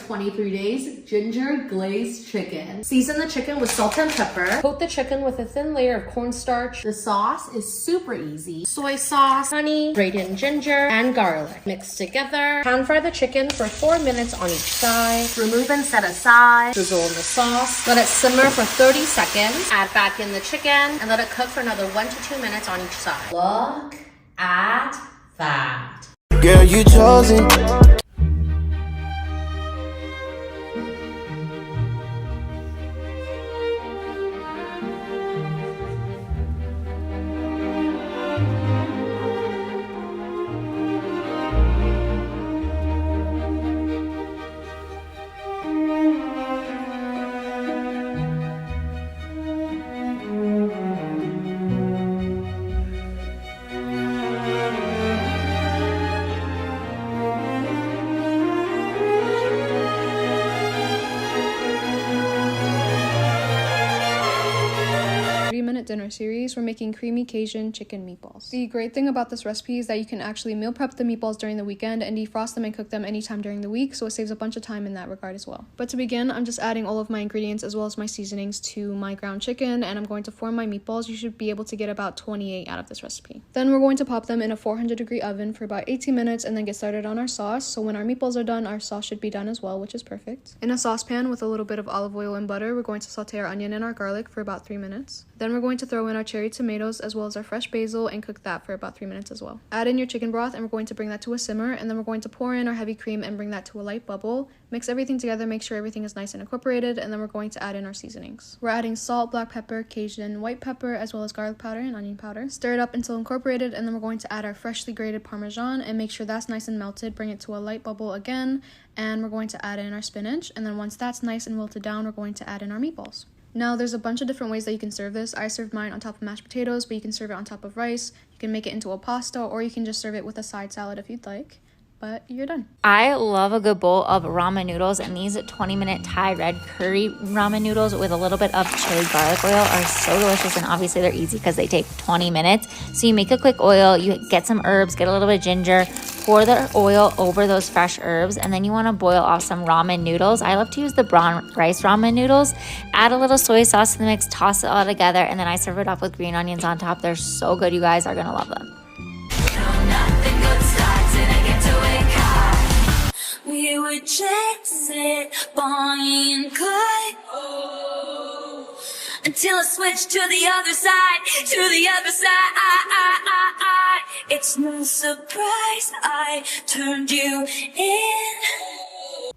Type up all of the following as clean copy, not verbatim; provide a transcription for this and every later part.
23 days ginger glazed chicken. Season the chicken with salt and pepper. Coat the chicken with a thin layer of cornstarch. The sauce is super easy. Soy sauce, honey, grated ginger, and garlic. Mix together. Pan fry the chicken for 4 minutes on each side. Remove and set aside. Drizzle in the sauce. Let it simmer for 30 seconds. Add back in the chicken and let it cook for another 1 to 2 minutes on each side. Look at that. Girl, you chosen. 3-minute dinner series, we're making creamy Cajun chicken meatballs. The great thing about this recipe is that you can actually meal prep the meatballs during the weekend and defrost them and cook them anytime during the week, so it saves a bunch of time in that regard as well. But to begin, I'm just adding all of my ingredients as well as my seasonings to my ground chicken, and I'm going to form my meatballs. You should be able to get about 28 out of this recipe. Then we're going to pop them in a 400-degree oven for about 18 minutes and then get started on our sauce. So when our meatballs are done, our sauce should be done as well, which is perfect. In a saucepan with a little bit of olive oil and butter, we're going to saute our onion and our garlic for about 3 minutes. Then we're going to throw in our cherry tomatoes as well as our fresh basil and cook that for about 3 minutes as well. Add in your chicken broth and we're going to bring that to a simmer, and then we're going to pour in our heavy cream and bring that to a light bubble. Mix everything together, make sure everything is nice and incorporated, and then we're going to add in our seasonings. We're adding salt, black pepper, Cajun white pepper, as well as garlic powder and onion powder. Stir it up until incorporated, and then we're going to add our freshly grated Parmesan and make sure that's nice and melted. Bring it to a light bubble again, and we're going to add in our spinach, and then once that's nice and wilted down, we're going to add in our meatballs. Now, there's a bunch of different ways that you can serve this. I served mine on top of mashed potatoes, but you can serve it on top of rice. You can make it into a pasta, or you can just serve it with a side salad if you'd like. But you're done. I love a good bowl of ramen noodles, and these 20-minute Thai red curry ramen noodles with a little bit of chili garlic oil are so delicious, and obviously they're easy because they take 20 minutes. So you make a quick oil, you get some herbs, get a little bit of ginger, pour the oil over those fresh herbs, and then you want to boil off some ramen noodles. I love to use the brown rice ramen noodles. Add a little soy sauce to the mix, toss it all together, and then I serve it off with green onions on top. They're so good. You guys are going to love them. We were chasing Bonnie and Clyde, until I switched to the other side, It's no surprise I turned you in.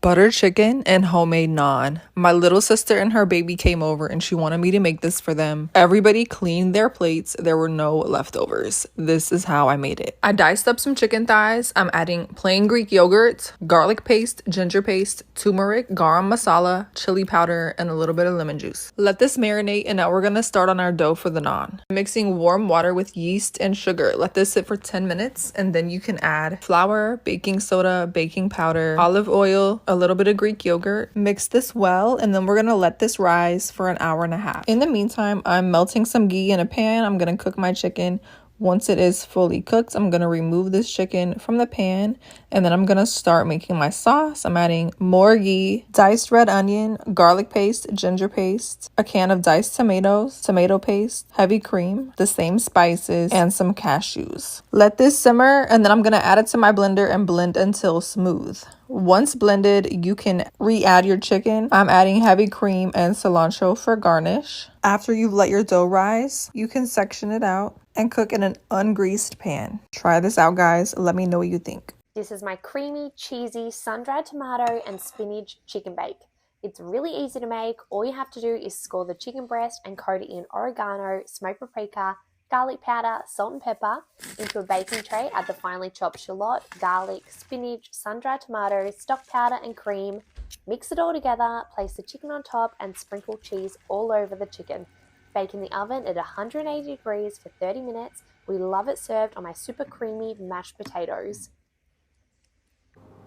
Butter chicken and homemade naan. My little sister and her baby came over and she wanted me to make this for them. Everybody cleaned their plates. There were no leftovers. This is how I made it. I diced up some chicken thighs. I'm adding plain Greek yogurt, garlic paste, ginger paste, turmeric, garam masala, chili powder, and a little bit of lemon juice. Let this marinate, and now we're gonna start on our dough for the naan. Mixing warm water with yeast and sugar. Let this sit for 10 minutes, and then you can add flour, baking soda, baking powder, olive oil, a little bit of Greek yogurt. Mix this well, and then we're gonna let this rise for an hour and a half. In the meantime, I'm melting some ghee in a pan. I'm gonna cook my chicken. Once it is fully cooked, I'm gonna remove this chicken from the pan, and then I'm gonna start making my sauce. I'm adding more ghee, diced red onion, garlic paste, ginger paste, a can of diced tomatoes, tomato paste, heavy cream, the same spices, and some cashews. Let this simmer, and then I'm gonna add it to my blender and blend until smooth. Once blended, you can re-add your chicken. I'm adding heavy cream and cilantro for garnish. After you've let your dough rise, you can section it out and cook in an ungreased pan. Try this out, guys. Let me know what you think. This is my creamy, cheesy, sun-dried tomato and spinach chicken bake. It's really easy to make. All you have to do is score the chicken breast and coat it in oregano, smoked paprika, garlic powder, salt and pepper into a baking tray. Add the finely chopped shallot, garlic, spinach, sun-dried tomatoes, stock powder and cream. Mix it all together, place the chicken on top and sprinkle cheese all over the chicken. Bake in the oven at 180 degrees for 30 minutes. We love it served on my super creamy mashed potatoes.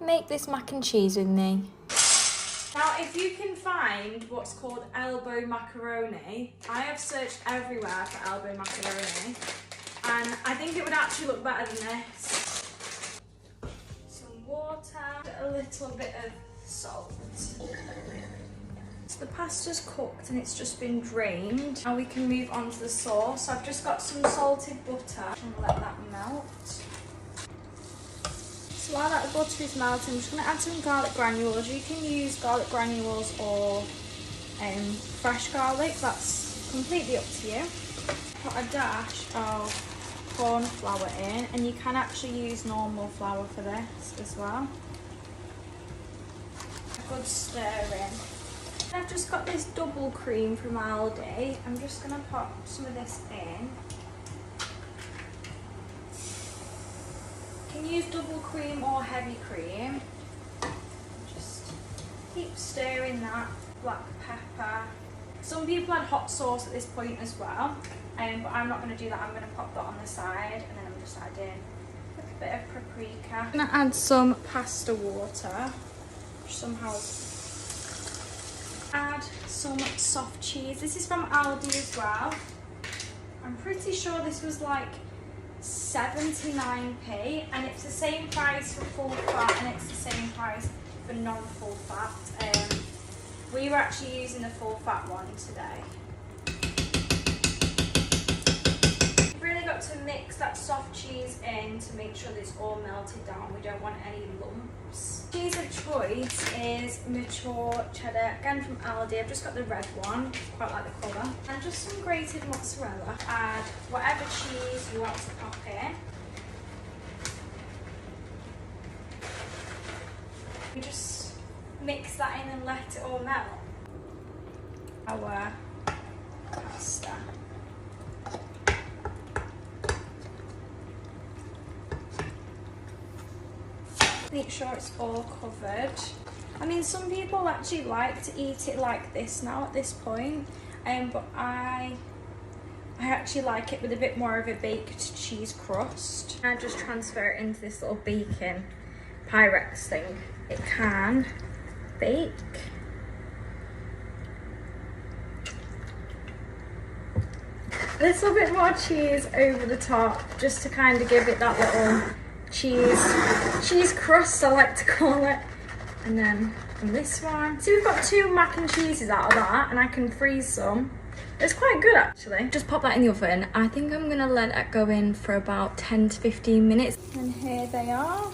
Make this mac and cheese with me. Now, if you can find what's called elbow macaroni, I have searched everywhere for elbow macaroni, and I think it would actually look better than this. Some water, a little bit of salt. So the pasta's cooked and it's just been drained. Now we can move on to the sauce. So I've just got some salted butter. I'm gonna let that melt. So while that butter is melting, I'm just gonna add some garlic granules. You can use garlic granules or fresh garlic, that's completely up to you. Put a dash of corn flour in, and you can actually use normal flour for this as well. A good stir in. I've just got this double cream from Aldi. I'm just going to pop some of this in. You can use double cream or heavy cream. Just keep stirring that. Black pepper. Some people add hot sauce at this point as well, but I'm not going to do that. I'm going to pop that on the side, and then I'm just adding a bit of paprika. I'm going to add some pasta water. Somehow add some soft cheese. This is from Aldi as well. I'm pretty sure this was like 79p, and it's the same price for full fat and it's the same price for non-full fat. We were actually using the full fat one today. You've really got to mix that soft cheese in to make sure that it's all melted down. We don't want any lumps. Cheese of choice is mature cheddar, again from Aldi. I've just got the red one, quite like the colour. And just some grated mozzarella. Add whatever cheese you want to pop in. We just mix that in and let it all melt. Our pasta. Make sure it's all covered. I mean, some people actually like to eat it like this now at this point, but I actually like it with a bit more of a baked cheese crust. I just transfer it into this little baking Pyrex thing. It can bake. A little bit more cheese over the top, just to kind of give it that little cheese crust, I like to call it. And then on this one, so we've got 2 mac and cheeses out of that, and I can freeze some. It's quite good actually. Just pop that in the oven. I think I'm gonna let that go in for about 10 to 15 minutes. And here they are.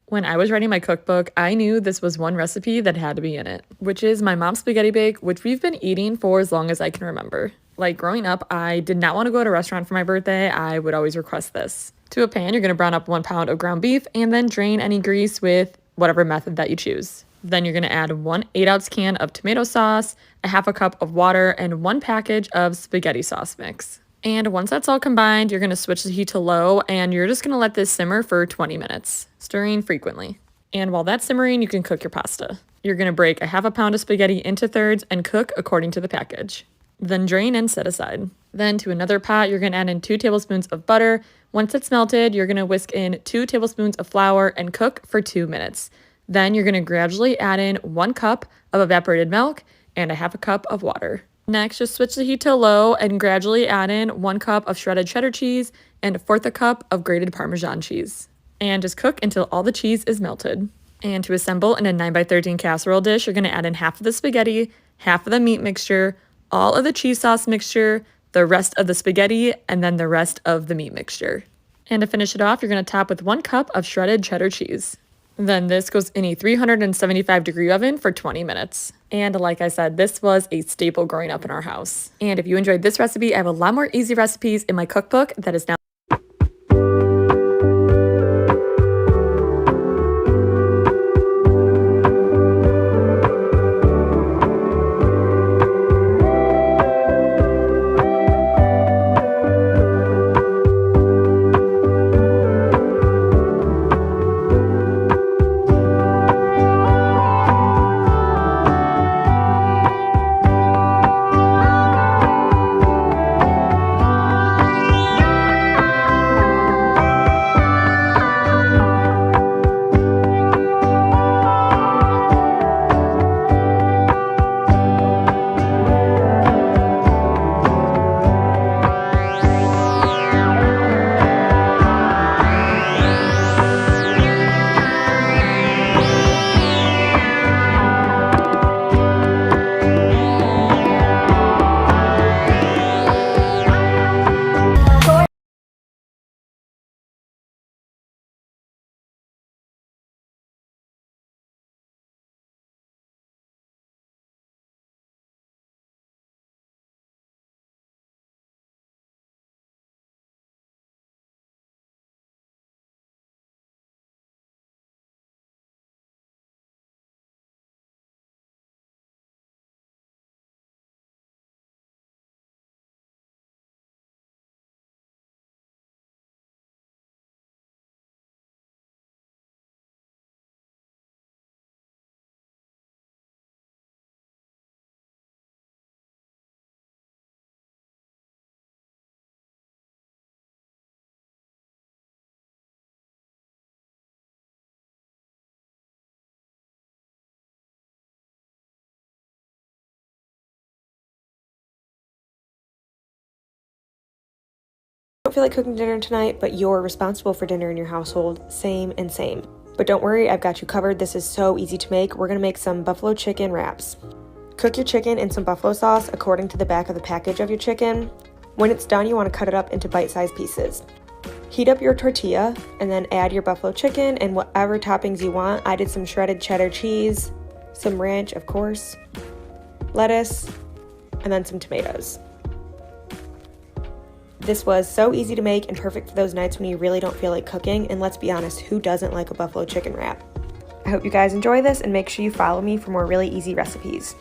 When I was writing my cookbook, I knew this was one recipe that had to be in it, which is my mom's spaghetti bake, which we've been eating for as long as I can remember. Like growing up, I did not want to go to a restaurant for my birthday. I would always request this. To a pan, you're going to brown up 1 pound of ground beef and then drain any grease with whatever method that you choose. Then you're going to add 1 8-ounce can of tomato sauce, a half a cup of water, and 1 package of spaghetti sauce mix. And once that's all combined, you're going to switch the heat to low, and you're just going to let this simmer for 20 minutes, stirring frequently. And while that's simmering, you can cook your pasta. You're going to break a half a pound of spaghetti into thirds and cook according to the package. Then drain and set aside. Then to another pot, you're going to add in 2 tablespoons of butter. Once it's melted, you're going to whisk in 2 tablespoons of flour and cook for 2 minutes. Then you're going to gradually add in 1 cup of evaporated milk and a half a cup of water. Next, just switch the heat to low and gradually add in 1 cup of shredded cheddar cheese and 1/4 cup of grated Parmesan cheese. And just cook until all the cheese is melted. And to assemble in a 9x13 casserole dish, you're going to add in half of the spaghetti, half of the meat mixture, all of the cheese sauce mixture, the rest of the spaghetti, and then the rest of the meat mixture. And to finish it off, you're going to top with 1 cup of shredded cheddar cheese. Then this goes in a 375-degree oven for 20 minutes. And like I said, this was a staple growing up in our house. And if you enjoyed this recipe, I have a lot more easy recipes in my cookbook that is now don't feel like cooking dinner tonight, but you're responsible for dinner in your household, same and same. But don't worry, I've got you covered. This is so easy to make. We're gonna make some buffalo chicken wraps. Cook your chicken in some buffalo sauce according to the back of the package of your chicken. When it's done, you wanna cut it up into bite-sized pieces. Heat up your tortilla and then add your buffalo chicken and whatever toppings you want. I did some shredded cheddar cheese, some ranch, of course, lettuce, and then some tomatoes. This was so easy to make and perfect for those nights when you really don't feel like cooking, and let's be honest, who doesn't like a buffalo chicken wrap? I hope you guys enjoy this and make sure you follow me for more really easy recipes.